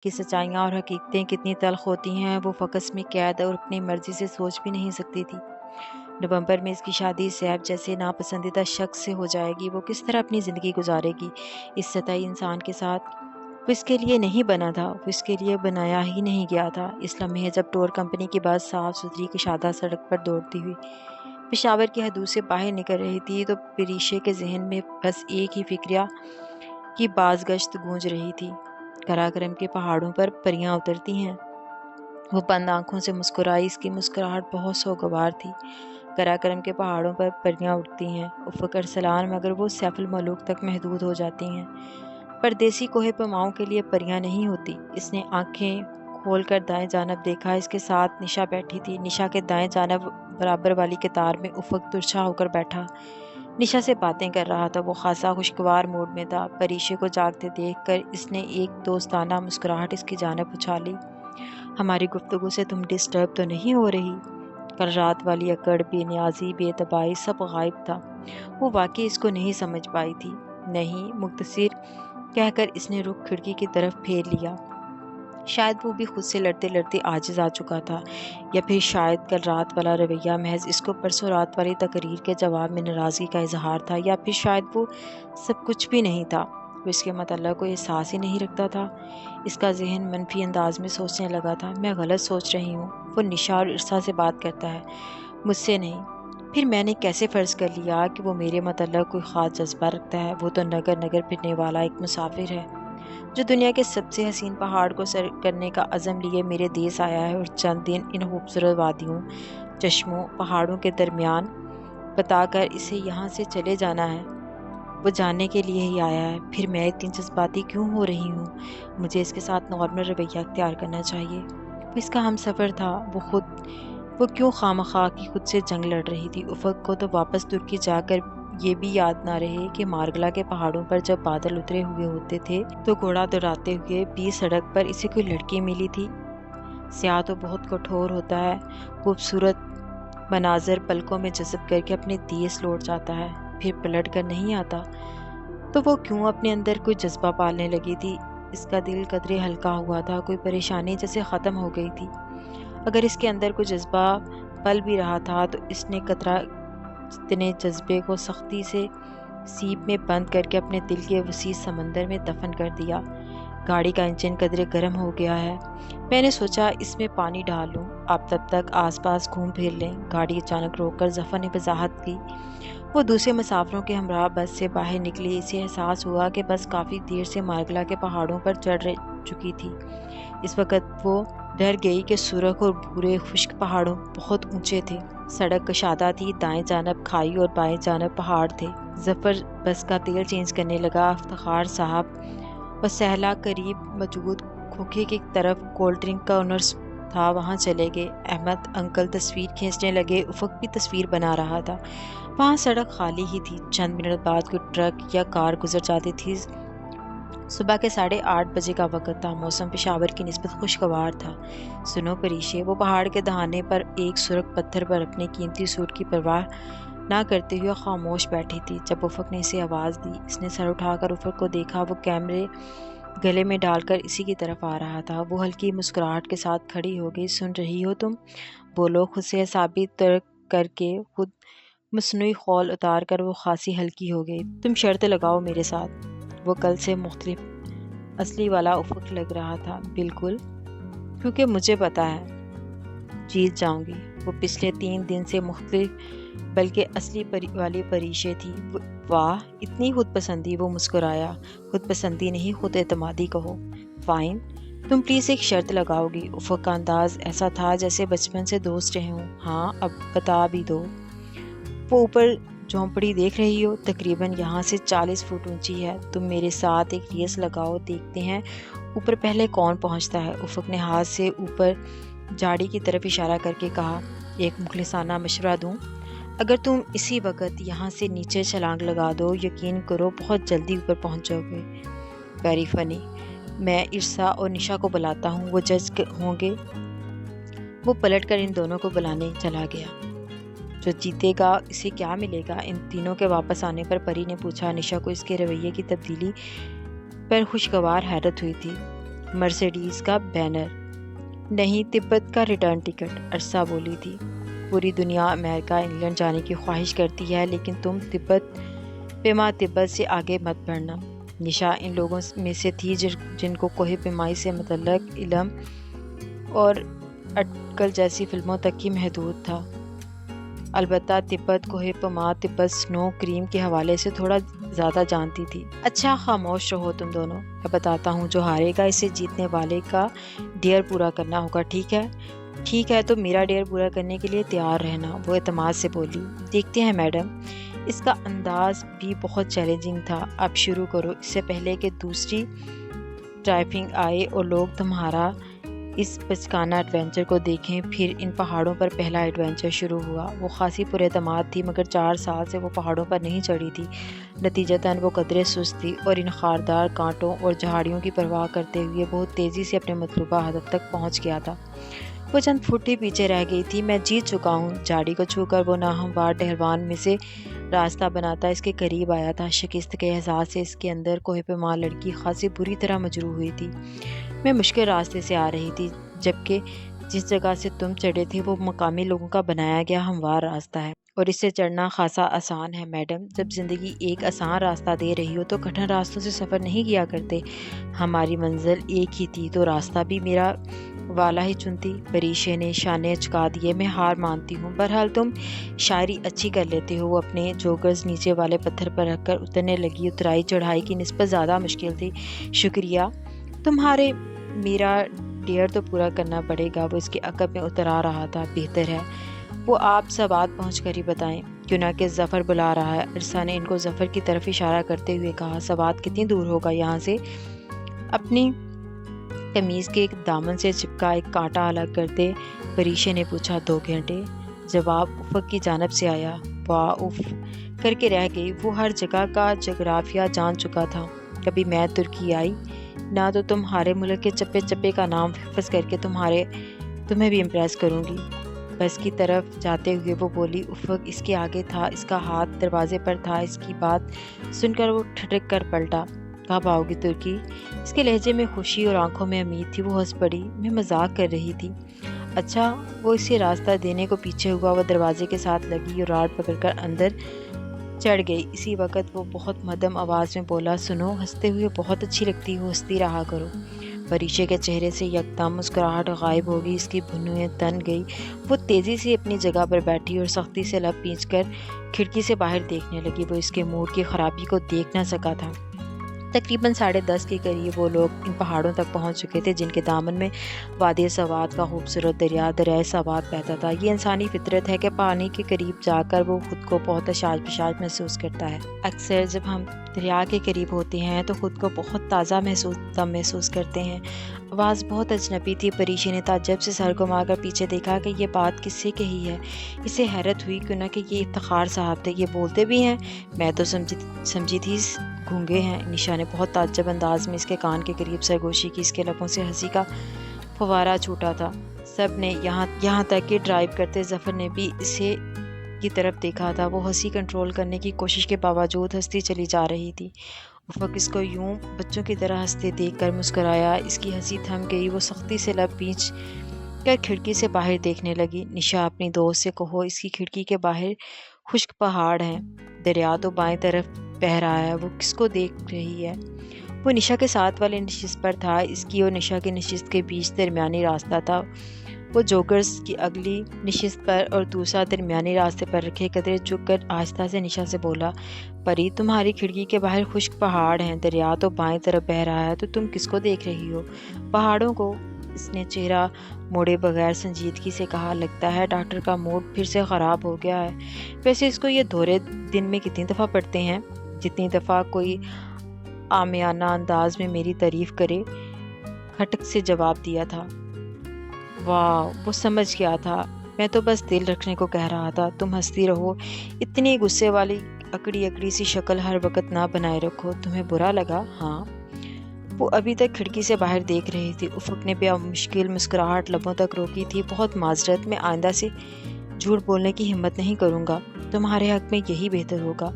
کہ سچائیاں اور حقیقتیں کتنی تلخ ہوتی ہیں وہ فقط میں قید اور اپنی مرضی سے سوچ بھی نہیں سکتی تھی۔ نومبر میں اس کی شادی سیب جیسے ناپسندیدہ شخص سے ہو جائے گی۔ وہ کس طرح اپنی زندگی گزارے گی اس سطحی انسان کے ساتھ؟ وہ اس کے لیے نہیں بنا تھا، وہ اس کے لیے بنایا ہی نہیں گیا تھا۔ اس لمحے جب ٹور کمپنی کی بس صاف ستھری کشادہ سڑک پر دوڑتی ہوئی پشاور کی حدود سے باہر نکل رہی تھی تو پریشے کے ذہن میں بس ایک ہی فکرہ کی بازگشت گونج رہی تھی۔ قراقرم کے پہاڑوں پر پریاں اترتی ہیں۔ وہ بند آنکھوں سے مسکرائی، اس کی مسکراہٹ بہت سوگوار تھی۔ قراقرم کے پہاڑوں پر پریاں اٹھتی ہیں، افق ارسلان، مگر وہ سیف الملوک تک محدود ہو جاتی ہیں۔ پردیسی کوہ پیماؤں کے لیے پریاں نہیں ہوتی۔ اس نے آنکھیں کھول کر دائیں جانب دیکھا، اس کے ساتھ نشا بیٹھی تھی۔ نشا کے دائیں جانب برابر والی قطار میں افق ترچھا ہو کر بیٹھا نشا سے باتیں کر رہا تھا۔ وہ خاصا خوشگوار موڈ میں تھا۔ پریشے کو جاگتے دیکھ کر اس نے ایک دوستانہ مسکراہٹ اس کی جانب اچھالی۔ ہماری گفتگو سے تم ڈسٹرب تو نہیں ہو رہی؟ کل رات والی اکڑ، بے نیازی، بے تباہی سب غائب تھا۔ وہ واقعی اس کو نہیں سمجھ پائی تھی۔ نہیں، مختصر کہہ کر اس نے رخ کھڑکی کی طرف پھیر لیا۔ شاید وہ بھی خود سے لڑتے لڑتے عاجز آ چکا تھا، یا پھر شاید کل رات والا رویہ محض اس کو پرسوں رات والی تقریر کے جواب میں ناراضگی کا اظہار تھا، یا پھر شاید وہ سب کچھ بھی نہیں تھا۔ وہ اس کے متعلق کوئی احساس ہی نہیں رکھتا تھا۔ اس کا ذہن منفی انداز میں سوچنے لگا تھا۔ میں غلط سوچ رہی ہوں، وہ نشا اور عرصہ سے بات کرتا ہے، مجھ سے نہیں۔ پھر میں نے کیسے فرض کر لیا کہ وہ میرے متعلق کوئی خاص جذبہ رکھتا ہے؟ وہ تو نگر نگر پھرنے والا ایک مسافر ہے جو دنیا کے سب سے حسین پہاڑ کو سر کرنے کا عزم لیے میرے دیس آیا ہے، اور چند دن ان خوبصورت وادیوں، چشموں، پہاڑوں کے درمیان بتا کر اسے یہاں سے چلے جانا ہے۔ وہ جاننے کے لیے ہی آیا ہے۔ پھر میں اتنی جذباتی کیوں ہو رہی ہوں؟ مجھے اس کے ساتھ نارمل رویہ اختیار کرنا چاہیے۔ وہ اس کا ہمسفر تھا، وہ کیوں خواہ کی خود سے جنگ لڑ رہی تھی؟ افق کو تو واپس ترکی جا کر یہ بھی یاد نہ رہے کہ مارگلا کے پہاڑوں پر جب بادل اترے ہوئے ہوتے تھے تو گھوڑا دوڑاتے ہوئے بیچ سڑک پر اسے کوئی لڑکی ملی تھی۔ سیاہ تو بہت کٹھور ہوتا ہے، خوبصورت مناظر پلکوں میں جذب کر کے اپنے دیس لوٹ جاتا ہے، پھر پلٹ کر نہیں آتا۔ تو وہ کیوں اپنے اندر کوئی جذبہ پالنے لگی تھی؟ اس کا دل قدرے ہلکا ہوا تھا، کوئی پریشانی جیسے ختم ہو گئی تھی۔ اگر اس کے اندر کوئی جذبہ پل بھی رہا تھا تو اس نے قطرہ جتنے جذبے کو سختی سے سیپ میں بند کر کے اپنے دل کے وسیع سمندر میں دفن کر دیا۔ گاڑی کا انجن قدرے گرم ہو گیا ہے، میں نے سوچا اس میں پانی ڈال لوں، آپ تب تک آس پاس گھوم پھر لیں۔ گاڑی اچانک روک کر ظفر نے وضاحت کی۔ وہ دوسرے مسافروں کے ہمراہ بس سے باہر نکلی۔ اسے احساس ہوا کہ بس کافی دیر سے مارگلا کے پہاڑوں پر چڑھ چکی تھی۔ اس وقت وہ ڈر گئی کہ سرخ اور بھورے خشک پہاڑوں بہت اونچے تھے۔ سڑک کشادہ تھی، دائیں جانب کھائی اور بائیں جانب پہاڑ تھے۔ ظفر بس کا تیل چینج کرنے لگا۔ افتخار صاحب اور سہلا قریب موجود کھوکھے کی طرف کولڈ ڈرنک کا آنرز تھا، وہاں چلے گئے۔ احمد انکل تصویر کھینچنے لگے، افق بھی تصویر بنا رہا تھا۔ وہاں سڑک خالی ہی تھی، چند منٹ بعد کوئی ٹرک یا کار گزر جاتی تھی۔ صبح کے 8:30 بجے کا وقت تھا، موسم پشاور کی نسبت خوشگوار تھا۔ سنو پریشے، وہ پہاڑ کے دہانے پر ایک سرخ پتھر پر اپنے قیمتی سوٹ کی پرواہ نہ کرتے ہوئے خاموش بیٹھی تھی۔ جب افق نے اسے آواز دی، اس نے سر اٹھا کر افق کو دیکھا۔ وہ کیمرے گلے میں ڈال کر اسی کی طرف آ رہا تھا۔ وہ ہلکی مسکراہٹ کے ساتھ کھڑی ہو گئی۔ سن رہی ہو تم؟ بولو۔ خود سے اعصابی ترک کر کے خود مصنوعی خول اتار کر وہ خاصی ہلکی ہو گئی۔ تم شرط لگاؤ میرے ساتھ۔ وہ کل سے مختلف اصلی والا افق لگ رہا تھا۔ بالکل، کیونکہ مجھے پتا ہے جیت جاؤں گی۔ وہ پچھلے 3 دن سے مختلف بلکہ اصلی والی پریشے تھی۔ واہ، اتنی خود پسندی! وہ مسکرایا۔ خود پسندی نہیں، خود اعتمادی کہو۔ فائن، تم پلیز ایک شرط لگاؤ گی۔ افق کا انداز ایسا تھا جیسے بچپن سے دوست رہے ہوں۔ ہاں، اب بتا بھی دو۔ وہ اوپر جھونپڑی دیکھ رہی ہو؟ تقریباً یہاں سے 40 فٹ اونچی ہے۔ تم میرے ساتھ ایک ریس لگاؤ، دیکھتے ہیں اوپر پہلے کون پہنچتا ہے۔ افق نے ہاتھ سے اوپر جھاڑی کی طرف اشارہ کر کے کہا۔ ایک مخلصانہ مشورہ دوں؟ اگر تم اسی وقت یہاں سے نیچے چھلانگ لگا دو، یقین کرو بہت جلدی اوپر پہنچ جاؤ گے۔ Very funny. میں عرصہ اور نشا کو بلاتا ہوں، وہ جج ہوں گے۔ وہ پلٹ کر ان دونوں کو بلانے چلا گیا۔ جو جیتے گا اسے کیا ملے گا؟ ان تینوں کے واپس آنے پر پری نے پوچھا۔ نشا کو اس کے رویے کی تبدیلی پر خوشگوار حیرت ہوئی تھی۔ مرسیڈیز کا بینر، نہیں تبت کا ریٹرن ٹکٹ، عرصہ بولی تھی۔ پوری دنیا امریکہ انگلینڈ جانے کی خواہش کرتی ہے، لیکن تم تبت سے آگے مت بڑھنا۔ نشا ان لوگوں میں سے تھی جن کو کوہ پیمائی سے متعلق علم اور اٹکل جیسی فلموں تک ہی محدود تھا۔ البتہ تبت کوہ پیما، تبت سنو کریم کے حوالے سے تھوڑا زیادہ جانتی تھی۔ اچھا خاموش رہو تم دونوں، میں بتاتا ہوں، جو ہارے گا اسے جیتنے والے کا ڈیئر پورا کرنا ہوگا، ٹھیک ہے؟ ٹھیک ہے، تو میرا ڈیئر پورا کرنے کے لیے تیار رہنا، وہ اعتماد سے بولی۔ دیکھتے ہیں میڈم۔ اس کا انداز بھی بہت چیلنجنگ تھا۔ اب شروع کرو، اس سے پہلے کہ دوسری ٹرائفنگ آئے اور لوگ تمہارا اس بچکانہ ایڈونچر کو دیکھیں۔ پھر ان پہاڑوں پر پہلا ایڈونچر شروع ہوا۔ وہ خاصی پر اعتماد تھی، مگر 4 سال سے وہ پہاڑوں پر نہیں چڑھی تھی۔ نتیجتاً وہ قدرے سست تھی اور ان خاردار کانٹوں اور جھاڑیوں کی پرواہ کرتے ہوئے بہت تیزی سے اپنے مطلوبہ ہدف تک پہنچ گیا تھا۔ وہ چند فٹ ہی پیچھے رہ گئی تھی۔ میں جیت چکا ہوں، جھاڑی کو چھو کر وہ ناہموار ڈہروان میں سے راستہ بناتا اس کے قریب آیا تھا۔ شکست کے احساس سے اس کے اندر کوہ پیما لڑکی خاصی بری طرح مجروح ہوئی تھی۔ میں مشکل راستے سے آ رہی تھی، جبکہ جس جگہ سے تم چڑھے تھے وہ مقامی لوگوں کا بنایا گیا ہموار راستہ ہے، اور اس سے چڑھنا خاصا آسان ہے۔ میڈم، جب زندگی ایک آسان راستہ دے رہی ہو تو کٹھن راستوں سے سفر نہیں کیا کرتے۔ ہماری منزل ایک ہی تھی تو راستہ بھی میرا والا ہی چنتی۔ پریشے نے شانے چکا دیے۔ میں ہار مانتی ہوں، بہرحال تم شاعری اچھی کر لیتے ہو۔ وہ اپنے جوگرز نیچے والے پتھر پر رکھ کر اترنے لگی۔ اترائی چڑھائی کی نسبت زیادہ مشکل تھی۔ شکریہ، تمہارے میرا ڈیئر تو پورا کرنا پڑے گا۔ وہ اس کے عقب میں اتر آ رہا تھا۔ بہتر ہے وہ آپ سبات پہنچ کر ہی بتائیں، کیوں نہ کہ ظفر بلا رہا ہے۔ عرصہ نے ان کو ظفر کی طرف اشارہ کرتے ہوئے کہا۔ سبات کتنی دور ہوگا یہاں سے؟ اپنی قمیض کے ایک دامن سے چپکا ایک کانٹا الگ کرتے پریشے نے پوچھا۔ 2 گھنٹے، جواب افق کی جانب سے آیا۔ واہ، اف کر کے رہ گئی۔ وہ ہر جگہ کا جغرافیہ جان چکا تھا۔ کبھی میں ترکی آئی نہ تو تمہارے ملک کے چپے چپے کا نام حفظ کر کے تمہیں بھی امپریس کروں گی۔ بس کی طرف جاتے ہوئے وہ بولی۔ افق اس کے آگے تھا، اس کا ہاتھ دروازے پر تھا۔ اس کی بات سن کر وہ ٹھٹک کر پلٹا۔ کب آؤ گی ترکی؟ اس کے لہجے میں خوشی اور آنکھوں میں امید تھی۔ وہ ہنس پڑی۔ میں مذاق کر رہی تھی۔ اچھا، وہ اسے راستہ دینے کو پیچھے ہوا۔ وہ دروازے کے ساتھ لگی اور راڈ پکڑ کر اندر چڑھ گئی۔ اسی وقت وہ بہت مدھم آواز میں بولا۔ سنو، ہنستے ہوئے بہت اچھی لگتی ہو، ہنستی رہا کرو۔ پریشے کے چہرے سے یکدم مسکراہٹ غائب ہو گئی۔ اس کی بھنویں تن گئی۔ وہ تیزی سے اپنی جگہ پر بیٹھی اور سختی سے لب پینچ کر کھڑکی سے باہر دیکھنے لگی۔ وہ اس کے موڈ کی خرابی کو دیکھ نہ سکا تھا۔ تقریباً 10:30 کے قریب وہ لوگ ان پہاڑوں تک پہنچ چکے تھے جن کے دامن میں وادی سوات کا خوبصورت دریائے سوات بہتا تھا۔ یہ انسانی فطرت ہے کہ پانی کے قریب جا کر وہ خود کو بہت اشاش پشاش محسوس کرتا ہے۔ اکثر جب ہم دریا کے قریب ہوتے ہیں تو خود کو بہت تازہ محسوس کرتے ہیں۔ آواز بہت اجنبی تھی۔ پریشی نے تعجب سے سر گھما کر پیچھے دیکھا کہ یہ بات کس سے کہی ہے۔ اسے حیرت ہوئی، کیوں نہ کہ یہ افتخار صاحب تھے۔ یہ بولتے بھی ہیں؟ میں تو سمجھی تھی گونگے ہیں۔ نشا نے بہت تعجب انداز میں اس کے کان کے قریب سرگوشی کی۔ اس کے لبوں سے ہنسی کا فوارہ چھوٹا تھا۔ سب نے یہاں تک کہ ڈرائیو کرتے ظفر نے بھی اسے کی طرف دیکھا تھا۔ وہ ہنسی کنٹرول کرنے کی کوشش کے باوجود ہنستی چلی جا رہی تھی۔ افق اس کو یوں بچوں کی طرح ہنستے دیکھ کر مسکرایا۔ اس کی ہنسی تھم گئی۔ وہ سختی سے لب پینچ کر کھڑکی سے باہر دیکھنے لگی۔ نشا، اپنی دوست سے کہو اس کی کھڑکی کے باہر خشک پہاڑ ہیں، دریا تو بائیں طرف بہہ رہا ہے۔ وہ کس کو دیکھ رہی ہے؟ وہ نشا کے ساتھ والے نشست پر تھا۔ اس کی اور نشا کی نشست کے بیچ درمیانی راستہ تھا۔ وہ جوگرز کی اگلی نشست پر اور دوسرا درمیانی راستے پر رکھے قدرے جھک کر آہستہ سے نشا سے بولا۔ پری، تمہاری کھڑکی کے باہر خشک پہاڑ ہیں، دریا تو بائیں طرف بہہ رہا ہے، تو تم کس کو دیکھ رہی ہو؟ پہاڑوں کو۔ اس نے چہرہ موڑے بغیر سنجیدگی سے کہا۔ لگتا ہے ڈاکٹر کا موڈ پھر سے خراب ہو گیا ہے۔ ویسے اس کو یہ دورے دن میں کتنی دفعہ پڑتے ہیں؟ جتنی دفعہ کوئی عامیانہ انداز میں میری تعریف کرے، کھٹک سے جواب دیا تھا۔ واہ، وہ سمجھ گیا تھا، میں تو بس دل رکھنے کو کہہ رہا تھا۔ تم ہنستی رہو، اتنی غصے والی اکڑی سی شکل ہر وقت نہ بنائے رکھو۔ تمہیں برا لگا؟ ہاں۔ وہ ابھی تک کھڑکی سے باہر دیکھ رہی تھی۔ افق نے بے مشکل مسکراہٹ لبوں تک روکی تھی۔ بہت معذرت، میں آئندہ سے جھوٹ بولنے کی ہمت نہیں کروں گا۔ تمہارے حق میں یہی بہتر ہوگا۔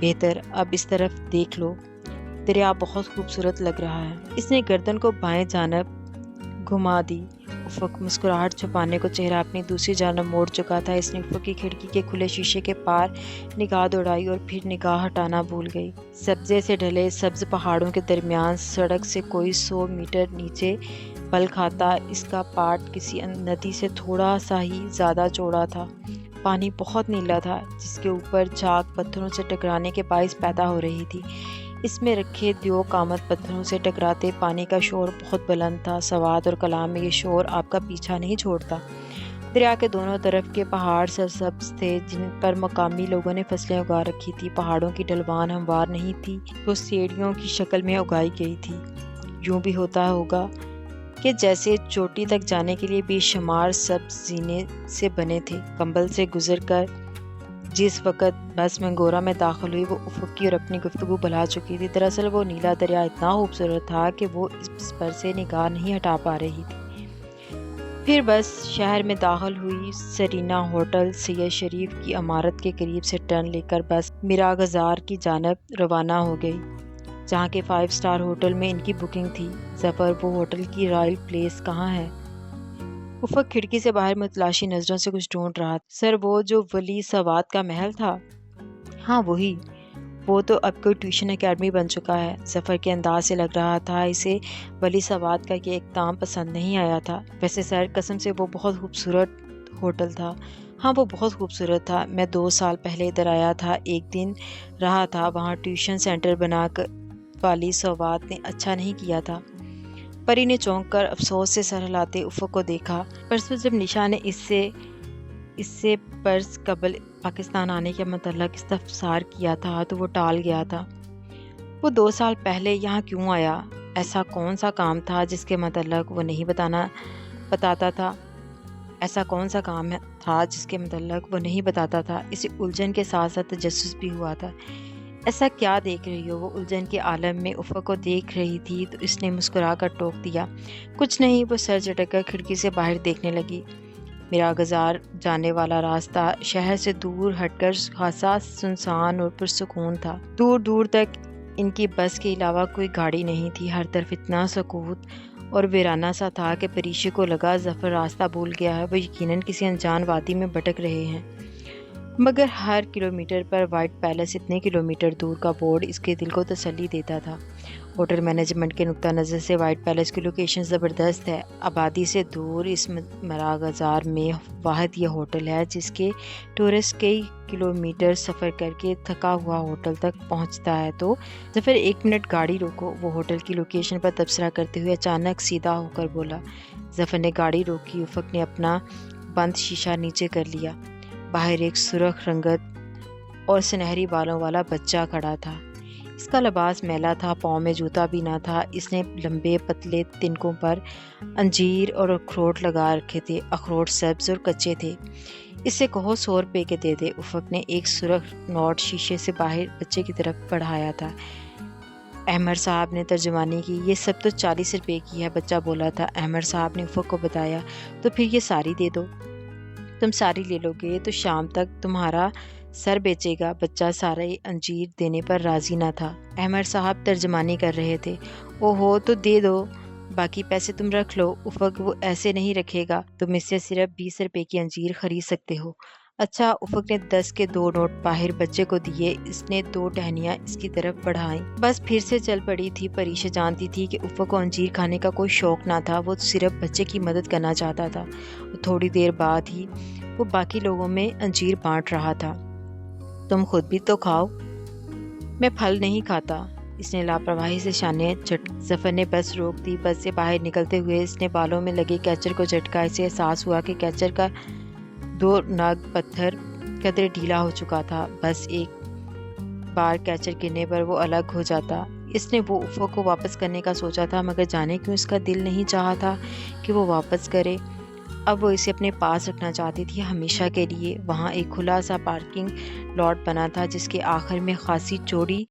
بہتر، اب اس طرف دیکھ لو۔ دریا بہت خوبصورت لگ رہا ہے۔ اس نے گردن کو بائیں جانب گھما دی۔ افق مسکراہٹ چھپانے کو چہرہ اپنی دوسری جانب موڑ چکا تھا۔ اس نے افق کی کھڑکی کے کھلے شیشے کے پار نگاہ دوڑائی اور پھر نگاہ ہٹانا بھول گئی۔ سبزے سے ڈھلے سبز پہاڑوں کے درمیان سڑک سے کوئی 100 میٹر نیچے پل کھاتا اس کا پاٹ کسی ندی سے تھوڑا سا ہی زیادہ چوڑا تھا۔ پانی بہت نیلا تھا، جس کے اوپر چاک پتھروں سے ٹکرانے کے باعث پیدا ہو رہی تھی۔ اس میں رکھے دیو کامت پتھروں سے ٹکراتے پانی کا شور بہت بلند تھا۔ سوات اور کلام میں یہ شور آپ کا پیچھا نہیں چھوڑتا۔ دریا کے دونوں طرف کے پہاڑ سرسبز تھے، جن پر مقامی لوگوں نے فصلیں اگا رکھی تھی۔ پہاڑوں کی ڈھلوان ہموار نہیں تھی، وہ سیڑھیوں کی شکل میں اگائی گئی تھی۔ یوں بھی ہوتا ہوگا کہ جیسے چوٹی تک جانے کے لیے بے شمار سبز زینے سے بنے تھے۔ کمبل سے گزر کر جس وقت بس منگورا میں داخل ہوئی، وہ افق کی اور اپنی گفتگو بھلا چکی تھی۔ دراصل وہ نیلا دریا اتنا خوبصورت تھا کہ وہ اس پر سے نگاہ نہیں ہٹا پا رہی تھی۔ پھر بس شہر میں داخل ہوئی۔ سرینا ہوٹل سید شریف کی عمارت کے قریب سے ٹرن لے کر بس میراغزار کی جانب روانہ ہو گئی، جہاں کے 5 اسٹار ہوٹل میں ان کی بکنگ تھی۔ ظفر، وہ ہوٹل کی رائل پلیس کہاں ہے؟ افق کھڑکی سے باہر متلاشی نظروں سے کچھ ڈھونڈ رہا تھا۔ سر، وہ جو ولی سوات کا محل تھا؟ ہاں وہی۔ وہ تو اب کوئی ٹیوشن اکیڈمی بن چکا ہے۔ ظفر کے انداز سے لگ رہا تھا اسے ولی سوات کا یہ اقدام پسند نہیں آیا تھا۔ ویسے سر، قسم سے وہ بہت خوبصورت ہوٹل تھا۔ ہاں وہ بہت خوبصورت تھا۔ میں 2 سال پہلے ادھر آیا تھا، ایک دن رہا تھا وہاں۔ ٹیوشن سینٹر بنا کر والی سوات نے اچھا نہیں کیا تھا۔ پری نے چونک کر افسوس سے سر ہلاتے افق کو دیکھا۔ پرسوں جب نشا نے اس سے برس قبل پاکستان آنے کے متعلق استفسار کیا تھا تو وہ ٹال گیا تھا۔ وہ 2 سال پہلے یہاں کیوں آیا؟ ایسا کون سا کام تھا جس کے متعلق وہ نہیں بتاتا تھا؟ ایسا کون سا کام تھا جس کے متعلق وہ نہیں بتاتا تھا؟ اسے الجھن کے ساتھ ساتھ تجسس بھی ہوا تھا۔ ایسا کیا دیکھ رہی ہو؟ وہ الجھن کے عالم میں افق کو دیکھ رہی تھی تو اس نے مسکرا کر ٹوک دیا۔ کچھ نہیں۔ وہ سر جھٹک کر کھڑکی سے باہر دیکھنے لگی۔ میراغزار جانے والا راستہ شہر سے دور ہٹ کر خاصا سنسان اور پرسکون تھا۔ دور دور تک ان کی بس کے علاوہ کوئی گاڑی نہیں تھی۔ ہر طرف اتنا سکوت اور ویرانہ سا تھا کہ پریشی کو لگا ظفر راستہ بھول گیا ہے۔ وہ یقیناً کسی انجان وادی میں بھٹک رہے ہیں۔ مگر ہر کلومیٹر پر وائٹ پیلس اتنے کلومیٹر دور کا بورڈ اس کے دل کو تسلی دیتا تھا۔ ہوٹل مینجمنٹ کے نقطہ نظر سے وائٹ پیلس کی لوکیشن زبردست ہے۔ آبادی سے دور اس میراغزار میں واحد یہ ہوٹل ہے جس کے ٹورسٹ کئی کلومیٹر سفر کر کے تھکا ہوا ہوٹل تک پہنچتا ہے۔ تو ظفر، 1 منٹ گاڑی روکو، وہ ہوٹل کی لوکیشن پر تبصرہ کرتے ہوئے اچانک سیدھا ہو کر بولا۔ ظفر نے گاڑی روکی۔ افق نے اپنا بند شیشہ نیچے کر لیا۔ باہر ایک سرخ رنگت اور سنہری بالوں والا بچہ کھڑا تھا۔ اس کا لباس میلا تھا، پاؤں میں جوتا بھی نہ تھا۔ اس نے لمبے پتلے تنکوں پر انجیر اور اخروٹ لگا رکھے تھے۔ اخروٹ سبز اور کچے تھے۔ اس سے کہو 100 روپے کے دے دے۔ افق نے ایک سرخ نوٹ شیشے سے باہر بچے کی طرف بڑھایا تھا۔ احمد صاحب نے ترجمانی کی۔ یہ سب تو 40 روپے کی ہے، بچہ بولا تھا۔ احمد صاحب نے افق کو بتایا۔ تو پھر یہ ساری دے دو۔ تم ساری لے لو گے تو شام تک تمہارا سر بیچے گا۔ بچہ سارے انجیر دینے پر راضی نہ تھا۔ احمد صاحب ترجمانی کر رہے تھے۔ اوہو، تو دے دو، باقی پیسے تم رکھ لو۔ افق، وہ ایسے نہیں رکھے گا، تم اس سے صرف 20 روپے کی انجیر خرید سکتے ہو۔ اچھا۔ افق نے 10 کے 2 نوٹ باہر بچے کو دیے۔ اس نے 2 ٹہنیاں اس کی طرف بڑھائیں۔ بس پھر سے چل پڑی تھی۔ پریشا جانتی تھی کہ افق کو انجیر کھانے کا کوئی شوق نہ تھا، وہ صرف بچے کی مدد کرنا چاہتا تھا۔ تھوڑی دیر بعد ہی وہ باقی لوگوں میں انجیر بانٹ رہا تھا۔ تم خود بھی تو کھاؤ۔ میں پھل نہیں کھاتا۔ اس نے لاپرواہی سے شانے ظفر نے بس روک دی۔ بس سے باہر نکلتے ہوئے اس نے بالوں میں لگے کیچر کو جھٹکا۔ اسے احساس ہوا کہ کیچر کا 2 نگ پتھر قدرے ڈھیلا ہو چکا تھا۔ بس ایک بار کیچر گرنے پر وہ الگ ہو جاتا۔ اس نے وہ افق کو واپس کرنے کا سوچا تھا، مگر جانے کیوں اس کا دل نہیں چاہا تھا کہ وہ واپس کرے۔ اب وہ اسے اپنے پاس رکھنا چاہتی تھی ہمیشہ کے لیے۔ وہاں ایک کھلا سا پارکنگ لاٹ بنا تھا جس کے آخر میں خاصی چوڑی